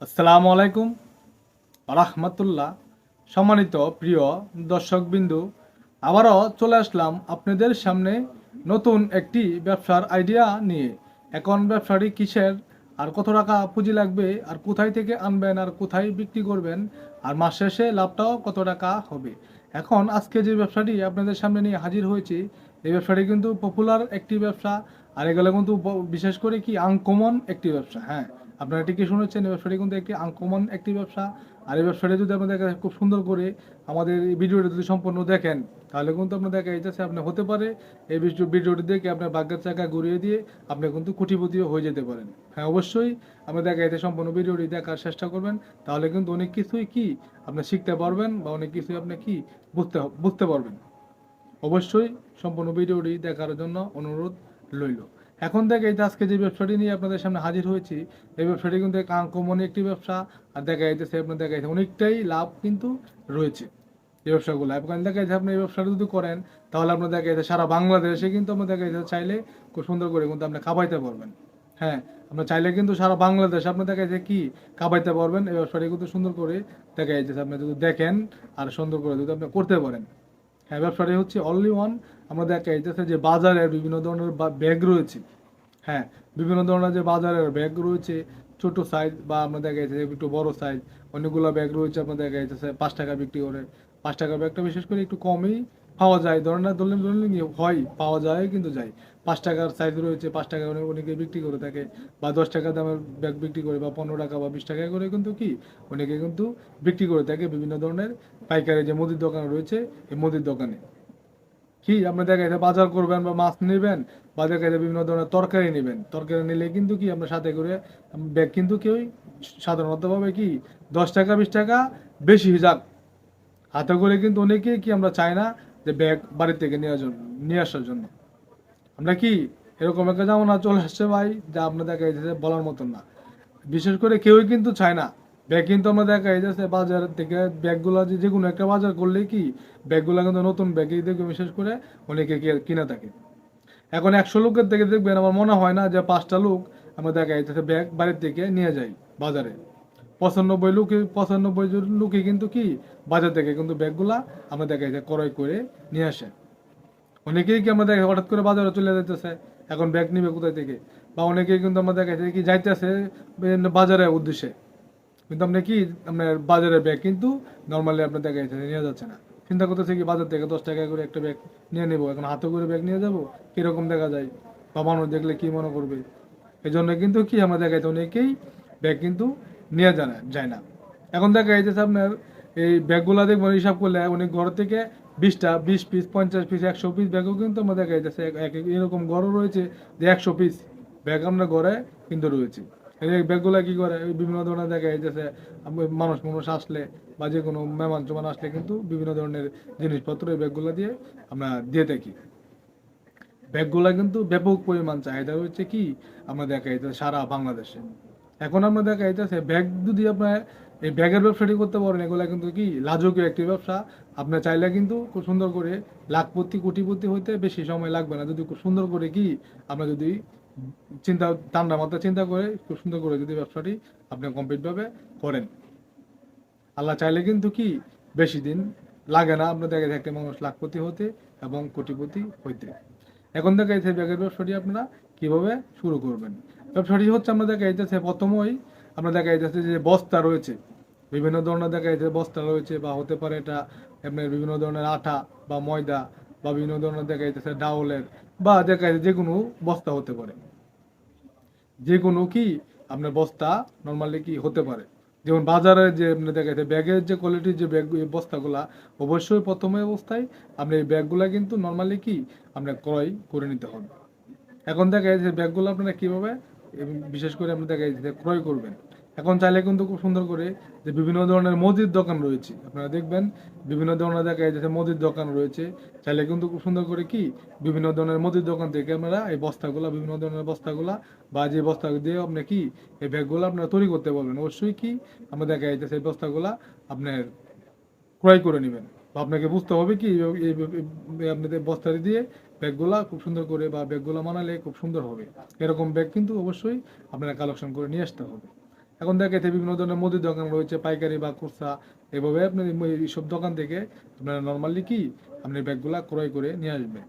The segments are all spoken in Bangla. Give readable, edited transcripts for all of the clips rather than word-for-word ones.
আসসালামু আলাইকুম রাহমাতুল্লাহ। সম্মানিত প্রিয় দর্শকবিন্দু, আবারও চলে আসলাম আপনাদের সামনে নতুন একটি ব্যবসার আইডিয়া নিয়ে। এখন ব্যবসাটি কিসের, আর কত টাকা পুঁজি লাগবে, আর কোথায় থেকে আনবেন, আর কোথায় বিক্রি করবেন, আর মাস শেষে লাভটাও কত টাকা হবে। এখন আজকে যে ব্যবসাটি আপনাদের সামনে নিয়ে হাজির হয়েছি, এই ব্যবসাটি কিন্তু পপুলার একটি ব্যবসা। আর এগুলো কিন্তু বিশেষ করে কি আনকমন একটি ব্যবসা। হ্যাঁ, আপনারা ঠিকই শুনেছেন, এই ব্যবসাটি কিন্তু একটি আনকমন একটি ব্যবসা। আর এই ব্যবসাটি যদি আপনাদের কাছে খুব সুন্দর করে আমাদের এই ভিডিওটা যদি সম্পূর্ণ দেখেন, তাহলে কিন্তু আপনার দেখা যাচ্ছে আপনি হতে পারে এই ভিডিওটি দেখে আপনার ভাগ্যের চাকা ঘুরিয়ে দিয়ে আপনি কিন্তু কোটিপতিও হয়ে যেতে পারেন। হ্যাঁ, অবশ্যই আপনি দেখা যাচ্ছে সম্পূর্ণ ভিডিওটি দেখার চেষ্টা করবেন, তাহলে কিন্তু অনেক কিছুই কি আপনি শিখতে পারবেন, বা অনেক কিছুই আপনি কি বুঝতে পারবেন। অবশ্যই সম্পূর্ণ ভিডিওটি দেখার জন্য অনুরোধ রইল। এখন থেকে এই আজকে যে ব্যবসাটি নিয়ে আপনাদের সামনে হাজির হয়েছি, এই ব্যবসাটি কিন্তু এক আনকমন একটি ব্যবসা। আর দেখা যাইতেছে আপনার দেখা যাচ্ছে অনেকটাই লাভ কিন্তু রয়েছে এই ব্যবসাগুলো। এখন দেখা যাচ্ছে আপনি এই ব্যবসাটা যদি করেন, তাহলে আপনার দেখা যাচ্ছে সারা বাংলাদেশে কিন্তু আপনার দেখা যাচ্ছে চাইলে খুব সুন্দর করে কিন্তু আপনি খাবাইতে পারবেন। হ্যাঁ, আপনার চাইলে কিন্তু সারা বাংলাদেশ আপনার দেখা যাচ্ছে কি খাবাইতে পারবেন। এই ব্যবসাটি কিন্তু সুন্দর করে দেখা যাচ্ছে আপনি যদি দেখেন আর সুন্দর করে যদি আপনি করতে পারেন। হ্যাঁ, ব্যবসাটি হচ্ছে অনলি ওয়ান। আমরা দেখা যাইতেছে যে বাজারে বিভিন্ন ধরনের ব্যাগ রয়েছে। হ্যাঁ, বিভিন্ন ধরনের যে বাজারের ব্যাগ রয়েছে, ছোট সাইজ বা আমরা দেখা যাচ্ছে একটু বড় সাইজ, অনেকগুলো ব্যাগ রয়েছে। আপনার দেখা যাচ্ছে 5 টাকা বিক্রি করে। 5 টাকার ব্যাগটা বিশেষ করে একটু কমই পাওয়া যায়, ধরনের ধরলেন ধরলেন হয় পাওয়া যায় কিন্তু যায়। 5 টাকার সাইজ রয়েছে, 5 টাকা অনেকে বিক্রি করে থাকে, বা 10 টাকা দামের ব্যাগ বিক্রি করে, বা 15 টাকা বা 20 টাকা করে কিন্তু কি অনেকে কিন্তু বিক্রি করে থাকে বিভিন্ন ধরনের পাইকারি যে মুদির দোকান রয়েছে, এই মুদির দোকানে। কি আপনি দেখা যাচ্ছে বাজার করবেন বা মাছ নেবেন, বা দেখা যাচ্ছে বিভিন্ন ধরনের তরকারি নেবেন, তরকারি নিলে কিন্তু কি আমরা সাথে করে ব্যাগ কিন্তু কেউই সাধারণত ভাবে কি 10 টাকা 20 টাকা বেশি যাক হাতে করে কিন্তু অনেকেই কি আমরা চাই না যে ব্যাগ বাড়ি থেকে নিয়ে আসার জন্য। আমরা কি এরকম একটা জামানা চলে আসছে ভাই, যা আপনার দেখা যাচ্ছে বলার মতন না। বিশেষ করে কেউই কিন্তু চায় না ব্যাগ, কিন্তু আমরা দেখা যাচ্ছে বাজার থেকে ব্যাগগুলো যে কোনো একটা বাজার করলে কি ব্যাগগুলো কিন্তু নতুন ব্যাগই দেখবে বিশেষ করে অনেকে কিনে থাকে। এখন 100 লোকের থেকে দেখবেন, আমার মনে হয় না যে 5টা লোক আমরা দেখা যাচ্ছে ব্যাগ বাড়ির থেকে নিয়ে যায় বাজারে। 95 লোকে কিন্তু কি বাজার থেকে কিন্তু ব্যাগগুলা আমরা দেখা যাচ্ছে ক্রয় করে নিয়ে আসে। অনেকেই কি আমরা দেখে হঠাৎ করে বাজারে চলে যাইতেছে, এখন ব্যাগ নিবে কোথায় থেকে। বা অনেকেই কিন্তু আমরা দেখা যাচ্ছে কি যাইতেছে বাজারের উদ্দেশ্যে, কিন্তু আপনি কি আপনার বাজারের ব্যাগ কিন্তু নর্মালি আপনার দেখা যাচ্ছে নিয়ে যাচ্ছে না। চিন্তা করতেছে কি বাজার থেকে 10 টাকা করে একটা ব্যাগ নিয়ে নেবো, এখন হাতে করে ব্যাগ নিয়ে যাবো, কিরকম দেখা যায় বা মানুষ দেখলে কি মনে করবে। এই জন্য কিন্তু কি আমরা দেখা যাচ্ছে অনেকেই ব্যাগ কিন্তু নিয়ে যায় না। এখন দেখা যাচ্ছে আপনার এই ব্যাগগুলা দেখবেন হিসাব করলে অনেক ঘর থেকে 20 পিস 50 পিস 100 পিস ব্যাগও কিন্তু আমরা দেখা যাচ্ছে এরকম ঘরও রয়েছে যে 100 পিস ব্যাগ আমরা ঘরে কিন্তু রয়েছে। এই ব্যাগগুলা কি করে ওই বিভিন্ন ধরনের দেখা যাচ্ছে মানুষ আসলে বা যে কোনো মেহমান টেমান আসলে কিন্তু বিভিন্ন ধরনের জিনিসপত্র এই ব্যাগগুলা দিয়ে আমরা দিয়ে থাকি। ব্যাগগুলা কিন্তু ব্যাপক পরিমাণ চাহিদা হচ্ছে কি আমরা দেখা যাচ্ছে সারা বাংলাদেশে। এখন আমরা দেখা যাচ্ছে ব্যাগ যদি আপনার এই ব্যাগের ব্যবসাটি করতে পারেন, এগুলা কিন্তু কি লাজুকীয় একটি ব্যবসা। আপনার চাইলে কিন্তু খুব সুন্দর করে লাখপতি কোটিপতি হইতে বেশি সময় লাগবে না, যদি খুব সুন্দর করে কি আমরা যদি ঠান্ডা মাথায় চিন্তা করে খুব সুন্দর করে যদি ব্যবসাটি আপনি কমপ্লিট ভাবে করেন। আল্লাহ চাইলে কিন্তু কি বেশি দিন লাগে না আপনার দেখা যায় একটা মানুষ লাখপতি হতে এবং কোটিপতি হইতে। এখন দেখা যাচ্ছে ব্যাগের ব্যবসাটি আপনারা কিভাবে শুরু করবেন। ব্যবসাটি হচ্ছে আমরা দেখা যাচ্ছে প্রথমেই আমরা দেখা যাচ্ছে যে বস্তা রয়েছে, বিভিন্ন ধরনের দেখা যাচ্ছে বস্তা রয়েছে, বা হতে পারে এটা আপনার বিভিন্ন ধরনের আটা বা ময়দা, বা বিভিন্ন ধরনের দেখা যাচ্ছে ডাউলের, বা দেখা যাচ্ছে যে কোনো বস্তা হতে পারে। যে কোনো কি আপনার বস্তা নর্মালি কি হতে পারে। যেমন বাজারে যে আপনি দেখা যাচ্ছে ব্যাগের যে কোয়ালিটির যে ব্যাগ বস্তাগুলা, অবশ্যই প্রথমে অবস্থায় আপনি এই ব্যাগগুলা কিন্তু নর্মালি কি আপনার ক্রয় করে নিতে হবে। এখন দেখা যাচ্ছে ব্যাগগুলো আপনারা কিভাবে বিশেষ করে আপনি দেখা যাচ্ছে ক্রয় করবেন। এখন চাইলে কিন্তু খুব সুন্দর করে যে বিভিন্ন ধরনের মুদির দোকান রয়েছে, আপনারা দেখবেন বিভিন্ন ধরনের দেখা যাচ্ছে মুদির দোকান রয়েছে। চাইলে কিন্তু খুব সুন্দর করে কি বিভিন্ন ধরনের মুদির দোকান থেকে আপনারা এই বস্তাগুলা বিভিন্ন ধরনের বস্তাগুলা বা যে বস্তা দিয়ে আপনি কি এই ব্যাগগুলো আপনারা তৈরি করতে পারবেন। অবশ্যই কি আমরা দেখা যাচ্ছে এই বস্তাগুলা আপনার ক্রয় করে নেবেন, বা আপনাকে বুঝতে হবে কি আপনাদের বস্তারি দিয়ে ব্যাগগুলা খুব সুন্দর করে বা ব্যাগগুলা বানালে খুব সুন্দর হবে, এরকম ব্যাগ কিন্তু অবশ্যই আপনারা কালেকশন করে নিয়ে আসতে হবে। এখন দেখাইতে বিভিন্ন ধরনের মুদির দোকান রয়েছে, পাইকারি বা খুচরা, এভাবে আপনি এইসব দোকান থেকে আপনারা নর্মালি কি আপনি ব্যাগগুলা ক্রয় করে নিয়ে আসবেন।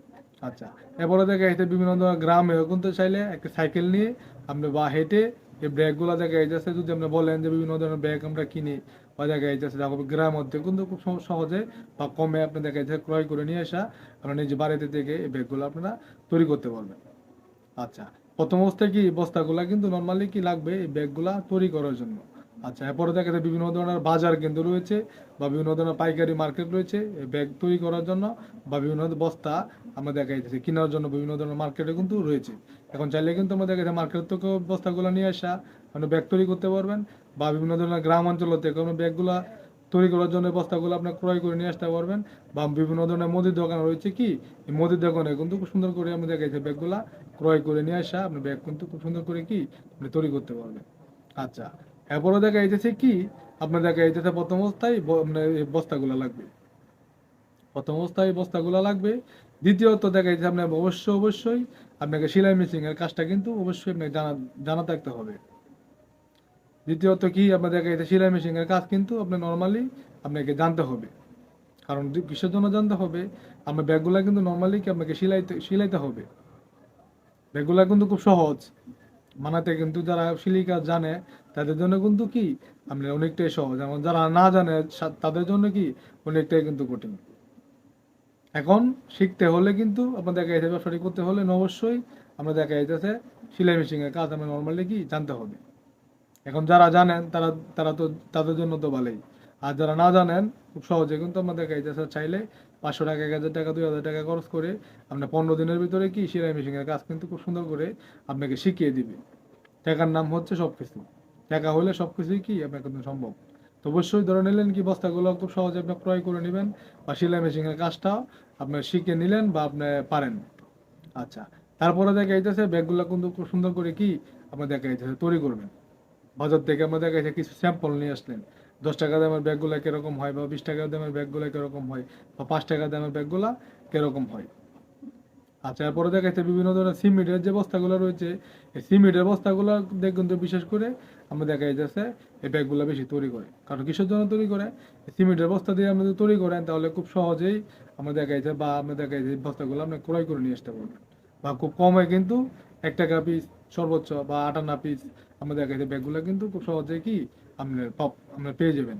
আচ্ছা, এরপরে দেখাইতে বিভিন্ন ধরনের গ্রামেও কিন্তু চাইলে একটা সাইকেল নিয়ে আপনি বা হেঁটে এই ব্যাগগুলো দেখা যাচ্ছে, যদি আপনি বলেন যে বিভিন্ন ধরনের ব্যাগ আমরা কিনি বা দেখা যাচ্ছে গ্রামের মধ্যে কিন্তু খুব সহজে বা কমে আপনি দেখা যাচ্ছে ক্রয় করে নিয়ে আসা আপনার নিজে বাড়িতে থেকে এই ব্যাগগুলো আপনারা তৈরি করতে পারবেন। আচ্ছা, প্রথম অবস্থায় কি বস্তাগুলা কিন্তু নর্মালি কি লাগবে এই ব্যাগগুলা তৈরি করার জন্য। আচ্ছা, এরপরে দেখা যায় বিভিন্ন ধরনের বাজার কিন্তু রয়েছে বা বিভিন্ন ধরনের পাইকারি মার্কেট রয়েছে এই ব্যাগ তৈরি করার জন্য, বা বিভিন্ন বস্তা আমরা দেখা যাচ্ছে কেনার জন্য বিভিন্ন ধরনের মার্কেটে কিন্তু রয়েছে। এখন চাইলে কিন্তু আমরা দেখা যায় মার্কেট থেকেও বস্তাগুলো নিয়ে আসা মানে ব্যাগ তৈরি করতে পারবেন, বা বিভিন্ন ধরনের গ্রাম অঞ্চল থেকে ব্যাগগুলা তৈরি করার জন্য বস্তাগুলো আপনি ক্রয় করে নিয়ে আসতে পারবেন। বা বিভিন্ন ধরনের মুদির দোকান রয়েছে কি এই মুদির দোকানে কিন্তু খুব সুন্দর করে আমি দেখাইছি ব্যাগগুলা ক্রয় করে নিয়ে আসা আপনি ব্যাগ কিন্তু খুব সুন্দর করে কি আপনি তৈরি করতে পারবেন। আচ্ছা, এরপরে দেখা যাইতেছে কি আপনার দেখা যাইতেছে প্রথম অবস্থায় আপনার এই বস্তাগুলো লাগবে, প্রথম অবস্থায় এই বস্তাগুলো লাগবে। দ্বিতীয়ত দেখা যাচ্ছে আপনার অবশ্যই আপনাকে সেলাই মেশিন এর কাজটা কিন্তু অবশ্যই আপনাকে জানা থাকতে হবে। দ্বিতীয়ত কি আপনার দেখা যাচ্ছে সেলাই মেশিন এর কাজ কিন্তু আপনি নর্মালি আপনাকে জানতে হবে। কারণ কিসের জন্য জানতে হবে, আপনার ব্যাগগুলা কিন্তু নর্মালি কি আপনাকে সিলাইতে হবে। ব্যাগগুলা কিন্তু খুব সহজ বানাতে, কিন্তু যারা সেলাই কাজ জানে তাদের জন্য কিন্তু কি আপনি অনেকটাই সহজ, এবং যারা না জানে তাদের জন্য কি অনেকটাই কিন্তু কঠিন। এখন শিখতে হলে কিন্তু আপনার দেখা যাচ্ছে ব্যবসাটি করতে হলে অবশ্যই আমরা দেখা যাইতেছে সেলাই মেশিনের কাজ আমরা নর্মালি কি জানতে হবে। এখন যারা জানেন তারা তারা তো তাদের জন্য তো ভালোই, আর যারা না জানেন খুব সহজে কিন্তু আমরা দেখা যাইতেছে চাইলে 500 টাকা, 1000 টাকা, 2000 টাকা খরচ করে আপনার 15 দিনের ভিতরে কি সেলাই মেশিনের কাজ কিন্তু খুব সুন্দর করে আপনাকে শিখিয়ে দিবে। টাকার নাম হচ্ছে সবকিছু, টাকা হলে সবকিছুই কি আপনার কিন্তু সম্ভব। তো অবশ্যই ধরে নিলেন কি বস্তাগুলো খুব সহজে আপনি ক্রয় করে নেবেন, বা সেলাই মেশিনের কাজটাও আপনার শিখে নিলেন বা আপনি পারেন। আচ্ছা, তারপরে দেখা যাইতেছে ব্যাগগুলো কিন্তু খুব সুন্দর করে কি আপনার দেখা যাইতেছে তৈরি করবেন। বাজার থেকে আমরা দেখা যাচ্ছে কিছু স্যাম্পল নিয়ে আসলেন, 10 টাকা দামের ব্যাগগুলো কিরকম হয়, বা 20 টাকা দামের ব্যাগগুলো কিরকম হয়, বা 5 টাকা দামের ব্যাগগুলো কিরকম হয়। আচ্ছা, এরপরে দেখা যাচ্ছে বিভিন্ন ধরনের সিমেন্টের যে বস্তাগুলো রয়েছে এই সিমেন্টের বস্তাগুলো দেখুন তো বিশেষ করে আমরা দেখা যাচ্ছে এই ব্যাগগুলো বেশি তৈরি করে। কারণ কিসের জন্য তৈরি করে, সিমেন্টের বস্তা দিয়ে আমরা যদি তৈরি করেন তাহলে খুব সহজেই আমরা দেখা যাচ্ছে বা আমরা দেখা যাচ্ছে এই বস্তাগুলো আপনি ক্রয় করে নিয়ে আসতে পারবেন, বা খুব কমে কিন্তু 1 টাকা পিস সর্বোচ্চ বা 58 পিস আমরা দেখা যাচ্ছে ব্যাগগুলো কিন্তু খুব সহজেই কি আপনার পেয়ে যাবেন।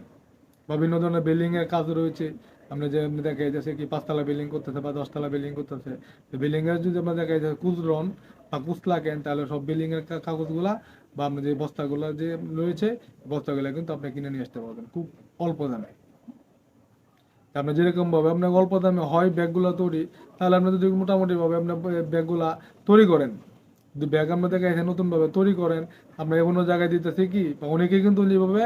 বা বিভিন্ন ধরনের বিল্ডিং এর কাজ রয়েছে, আমরা যে আপনি দেখা যাচ্ছে কি 5 তলা বিল্ডিং করতেছে বা 10 তলা বিল্ডিং করতেছে, তো বিল্ডিং এর যদি আমরা দেখা যাচ্ছে কুচরন বা কুচলা কেন তাহলে সব বিল্ডিং এর কাগজগুলা বা আপনার যে বস্তাগুলো যে রয়েছে বস্তাগুলো কিন্তু আপনি কিনে নিয়ে আসতে পারবেন খুব অল্প দামে। আপনার যেরকম ভাবে আপনার অল্প দামে হয় ব্যাগগুলো তৈরি, তাহলে আপনি যদি মোটামুটি ভাবে আপনার ব্যাগগুলা তৈরি করেন, যদি ব্যাগ আমরা দেখা যাচ্ছে নতুন ভাবে তৈরি করেন, আমরা কোনো জায়গায় দিতেছি কি বা অনেকেই কিন্তু যেভাবে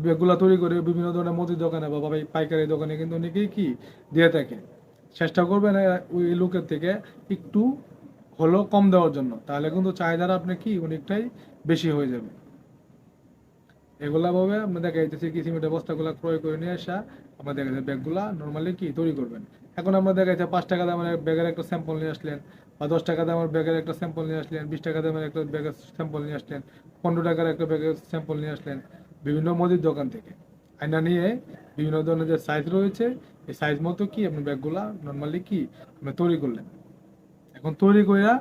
ব্যাগগুলা তৈরি করে বিভিন্ন ধরনের মুদির দোকানে বা পাইকারি দোকানে কিন্তু অনেকেই কি দিয়ে থাকে। চেষ্টা করবেন ওই লোকের থেকে একটু হলেও কম দেওয়ার জন্য, তাহলে কিন্তু চাহিদাটা আপনি কি অনেকটাই বেশি হয়ে যাবে। এগুলা ভাবে আমরা দেখা যাচ্ছে কি সিমেন্টের বস্তাগুলা ক্রয় করে নিয়ে আসা আমরা দেখা যাচ্ছে ব্যাগগুলা নর্মালি কি তৈরি করবেন। এখন আমরা দেখা যাচ্ছে 5 টাকা দামের ব্যাগের একটা স্যাম্পল নিয়ে আসলেন, বা 10 টাকা দামের ব্যাগের একটা স্যাম্পল নিয়ে আসলেন, 20 টাকা দামের একটা ব্যাগের স্যাম্পল নিয়ে আসলেন, 15 টাকার একটা ব্যাগের স্যাম্পল নিয়ে আসলেন বিভিন্ন মুদির দোকান থেকে। আয়না নিয়ে বিভিন্ন ধরনের যে সাইজ রয়েছে এই সাইজ মতো কি আপনি ব্যাগগুলা নর্মালি কি আপনি তৈরি করলেন। এখন তৈরি কইরা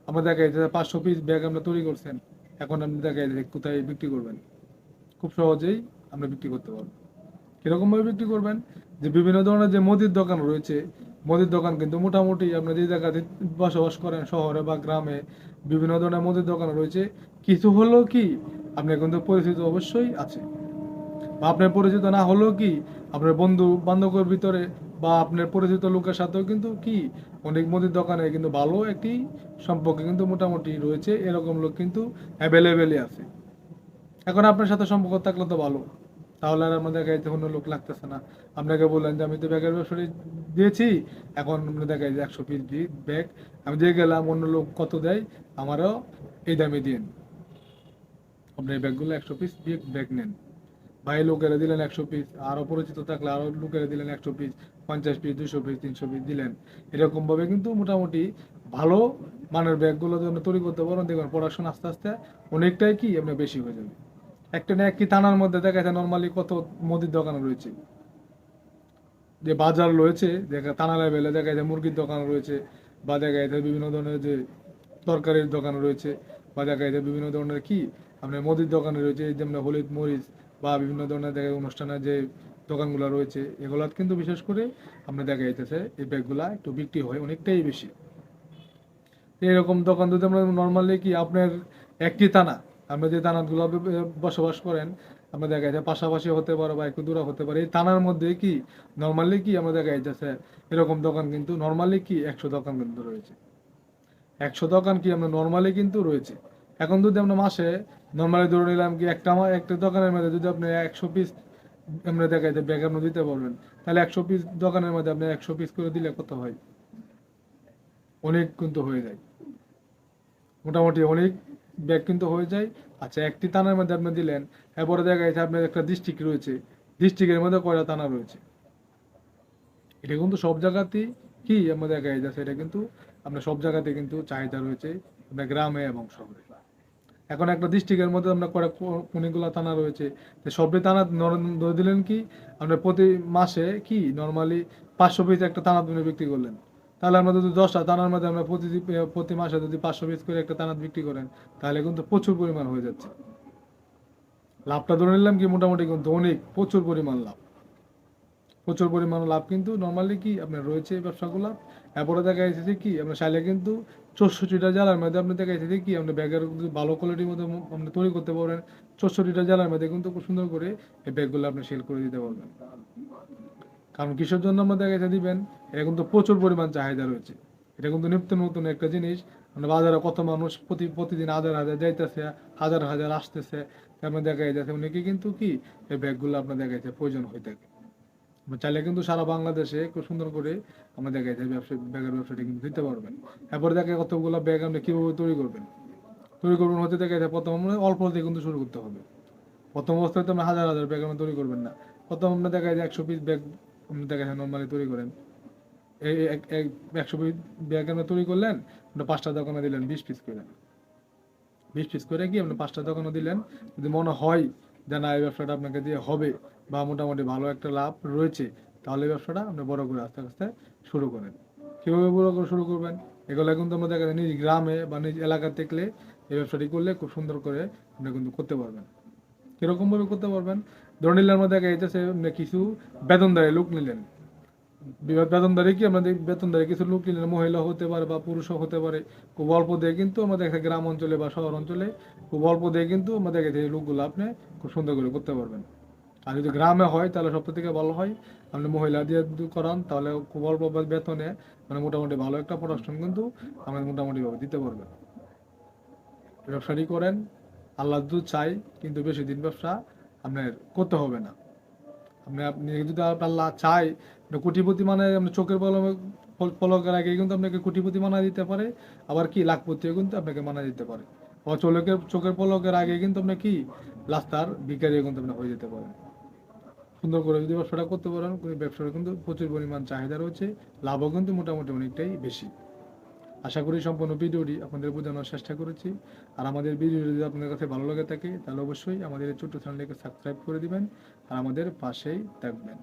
আমরা দেখা যাচ্ছে 500 পিস ব্যাগ আমরা তৈরি করছেন, এখন আপনি দেখা যাচ্ছে কোথায় বিক্রি করবেন, খুব সহজেই আমরা বিক্রি করতে পারবো। কিরকম ভাবে বিক্রি করবেন, যে বিভিন্ন ধরনের যে মুদির দোকান রয়েছে, মুদির দোকান কিন্তু মোটামুটি আপনি যে জায়গাতে বসবাস করেন শহরে বা গ্রামে বিভিন্ন ধরনের মুদির দোকান রয়েছে, কিছু হলেও কি আপনার কিন্তু পরিচিত অবশ্যই আছে, বা আপনার পরিচিত না হলেও কি আপনার বন্ধু বান্ধবের ভিতরে বা আপনার পরিচিত লোকের সাথেও কিন্তু কি অনেক মুদির দোকানে কিন্তু ভালো একটি সম্পর্ক কিন্তু মোটামুটি রয়েছে, এরকম লোক কিন্তু অ্যাভেলেবেলই আছে। এখন আপনার সাথে সম্পর্ক থাকলে তো ভালো, তাহলে আর আমাদের গাড়িতে কোনো লোক লাগতেছে না। আপনাকে বললেন যে আমি তো ব্যাগের ব্যবসাটি দিয়েছি, এখন আপনি দেখা যায় 100 পিস ব্যাগ আমি দিয়ে গেলাম, অন্য লোক কত দেয় আমারও এই দামে দিন, আপনি এই ব্যাগগুলো 100 পিস ব্যাগ নেন। ভাই লোকেরা দিলেন 100 পিস, আরো পরিচিত থাকলে আরো লোকেরা দিলেন 100 পিস, 50 পিস, 200 পিস, 300 পিস দিলেন। এরকম ভাবে কিন্তু মোটামুটি ভালো মানের ব্যাগগুলো যদি তৈরি করতে পারেন দেখবেন প্রোডাকশন আস্তে আস্তে অনেকটাই কি আপনার বেশি হয়ে যাবে। একটা না একটি থানার মধ্যে দেখা যায় নর্মালি কত মুদির দোকান রয়েছে, যে বাজার রয়েছে দেখা থানা লেভেলে দেখা যায় মুরগির দোকান রয়েছে, বা দেখা যায় বিভিন্ন ধরনের যে তরকারির দোকান রয়েছে, বা দেখা যায় বিভিন্ন ধরনের কি আপনার মুদির দোকান রয়েছে, এই যেমন হলুদ মরিচ বা বিভিন্ন ধরনের দেখা যায় অনুষ্ঠানের যে দোকানগুলো রয়েছে, এগুলো কিন্তু বিশেষ করে আপনার দেখা যাইতেছে এই ব্যাগগুলা একটু বিক্রি হয় অনেকটাই বেশি। এরকম দোকান যদি আমরা নর্মালি কি আপনার একটি থানা, আমরা যে থানাগুলো বসবাস করেন, আমরা দেখা যাচ্ছে পাশাপাশি হতে পারে বা একটু দূরে হতে পারে, এই থানার মধ্যে কি নর্মালি কি আমরা দেখা যাচ্ছে এরকম দোকান কিন্তু নর্মালি কি 100 দোকান কিন্তু রয়েছে। 100 দোকান কি আমরা নর্মালি কিন্তু রয়েছে। এখন যদি আমরা মাসে নর্মালি ধরে নিলাম কি একটা দোকানের মধ্যে যদি আপনি 100 পিস আমরা দেখা যায় ব্যাগ আপনি দিতে পারবেন, তাহলে 100 পিস দোকানের মধ্যে আপনি 100 পিস করে দিলে কত হয়? অনেক কিন্তু হয়ে যায়, মোটামুটি অনেক ব্যাগ কিন্তু হয়ে যায়। আচ্ছা, একটি থানার মধ্যে আপনি দিলেন, এরপরে দেখা যাচ্ছে আপনার একটা ডিস্ট্রিক্ট রয়েছে, ডিস্ট্রিক্টের মধ্যে কয়টা থানা রয়েছে, এটা কিন্তু সব জায়গাতেই কি আমরা দেখা যাচ্ছে, এটা কিন্তু আপনার সব জায়গাতে কিন্তু চাহিদা রয়েছে আপনার গ্রামে এবং শহরে। এখন একটা ডিস্ট্রিক্টের মধ্যে আপনার অনেকগুলো থানা রয়েছে, তো সবটি থানা ধরে দিলেন কি আপনার প্রতি মাসে কি নর্মালি 500 পিস একটা থানা তুমি বিক্রি করলেন, তাহলে আমরা যদি 10টা থানার মধ্যে আমরা প্রতি মাসে যদি 500 পিস করে একটা থানা বিক্রি করেন, তাহলে কিন্তু প্রচুর পরিমাণ হয়ে যাচ্ছে। লাভটা ধরে নিলাম কি মোটামুটি কিন্তু অনেক প্রচুর পরিমাণ লাভ, প্রচুর পরিমাণ লাভ কিন্তু নর্মালি কি আপনার রয়েছে এই ব্যবসাগুলো। এরপরে দেখা যাচ্ছে কি আপনার চাইলে কিন্তু 64টা জেলার মধ্যে আপনি দেখা যাচ্ছে কি আপনি ব্যাগের ভালো কোয়ালিটির মধ্যে আপনি তৈরি করতে পারেন, 64টা জেলার মধ্যে কিন্তু খুব সুন্দর করে এই ব্যাগগুলো আপনি সেল করে দিতে পারবেন। কারণ কিসের জন্য আমরা দেখা যাচ্ছে দিবেন, এটা কিন্তু প্রচুর পরিমাণ চাহিদা রয়েছে, এটা কিন্তু নিত্য নতুন একটা জিনিস। মানে বাজারে কত মানুষ প্রতিদিন হাজার হাজার যাইতেছে, হাজার হাজার আসতেছে, তার মধ্যে দেখা যাচ্ছে অনেকে কিন্তু কি এই ব্যাগগুলো আপনার দেখা যাচ্ছে প্রয়োজন হয়ে থাকে। আমরা চাইলে কিন্তু সারা বাংলাদেশে খুব সুন্দর করে আমরা দেখা যায় ব্যাগের ব্যবসাটা কিন্তু দিতে পারবেন। এরপরে দেখা কতগুলো ব্যাগ আপনি কিভাবে তৈরি করবেন হতে দেখা যায় প্রথম আমরা অল্প দিয়ে কিন্তু শুরু করতে হবে। প্রথম অবস্থায় তো আমরা হাজার হাজার ব্যাগ আমরা তৈরি করবেন না, প্রথম আমরা দেখা যায় 100 পিস ব্যাগ আপনি দেখা যায় নর্মালি তৈরি করেন। এই 100 পিস ব্যাগ আমরা তৈরি করলেন, আমরা 5টা দোকানে দিলেন 20 পিস করে, 20 পিস করে কি আপনি 5টা দোকানে দিলেন। যদি মনে হয় যে না এই ব্যবসাটা আপনাকে দিয়ে হবে বা মোটামুটি ভালো একটা লাভ রয়েছে, তাহলে এই ব্যবসাটা আপনি বড় করে আস্তে আস্তে শুরু করেন। কীভাবে বড় করে শুরু করবেন, এগুলো কিন্তু আমরা দেখা যায় নিজ গ্রামে বা নিজ এলাকা থেকে এই ব্যবসাটি করলে খুব সুন্দর করে আপনি কিন্তু করতে পারবেন। কিরকম ভাবে করতে পারবেন, ধরে নিলাম আমরা দেখা যাচ্ছে কিছু বেতনদারি লোক নিলেন, বেতনদারি কি আমাদের বেতনদারি কিছু লোক নিলেন, মহিলা হতে পারে বা পুরুষও হতে পারে। খুব অল্প দিয়ে কিন্তু আমরা দেখা গ্রাম অঞ্চলে বা শহর অঞ্চলে খুব অল্প দিয়ে কিন্তু আমরা দেখা যায় এই লোকগুলো আপনি খুব সুন্দর করে করতে পারবেন। আর যদি গ্রামে হয় তাহলে সব থেকে ভালো হয় আপনি মহিলা দিয়ে যদি করান, তাহলে খুব অল্প বেতনে মানে মোটামুটি ভালো একটা প্রোডাকশন কিন্তু আমরা মোটামুটি ভাবে দিতে পারবেন। ব্যবসাটি করেন, আল্লাহ যদি চাই কিন্তু বেশি দিন ব্যবসা আপনার করতে হবে না। আপনি যদি আল্লাহ চাই কোটিপতি মানে আপনি চোখের পলকের আগে কিন্তু আপনাকে কোটিপতি মানা দিতে পারে, আবার কি লাখপতিও কিন্তু আপনাকে মানা দিতে পারে, আবার চোখের পলকের আগে কিন্তু আপনি কি রাস্তার ভিখারিও কিন্তু আপনি হয়ে যেতে পারেন। সুন্দর করে যদি ব্যবসাটা করতে পারেন, ব্যবসার কিন্তু প্রচুর পরিমাণ চাহিদা রয়েছে, লাভও কিন্তু মোটামুটি অনেকটাই বেশি। আশা করি সম্পূর্ণ ভিডিওটি আপনাদের বোঝানোর চেষ্টা করেছি। আর আমাদের ভিডিওটি যদি আপনাদের কাছে ভালো লাগে থাকে, তাহলে অবশ্যই আমাদের এই ছোট্ট চ্যানেলটিকে সাবস্ক্রাইব করে দিবেন আর আমাদের পাশেই থাকবেন।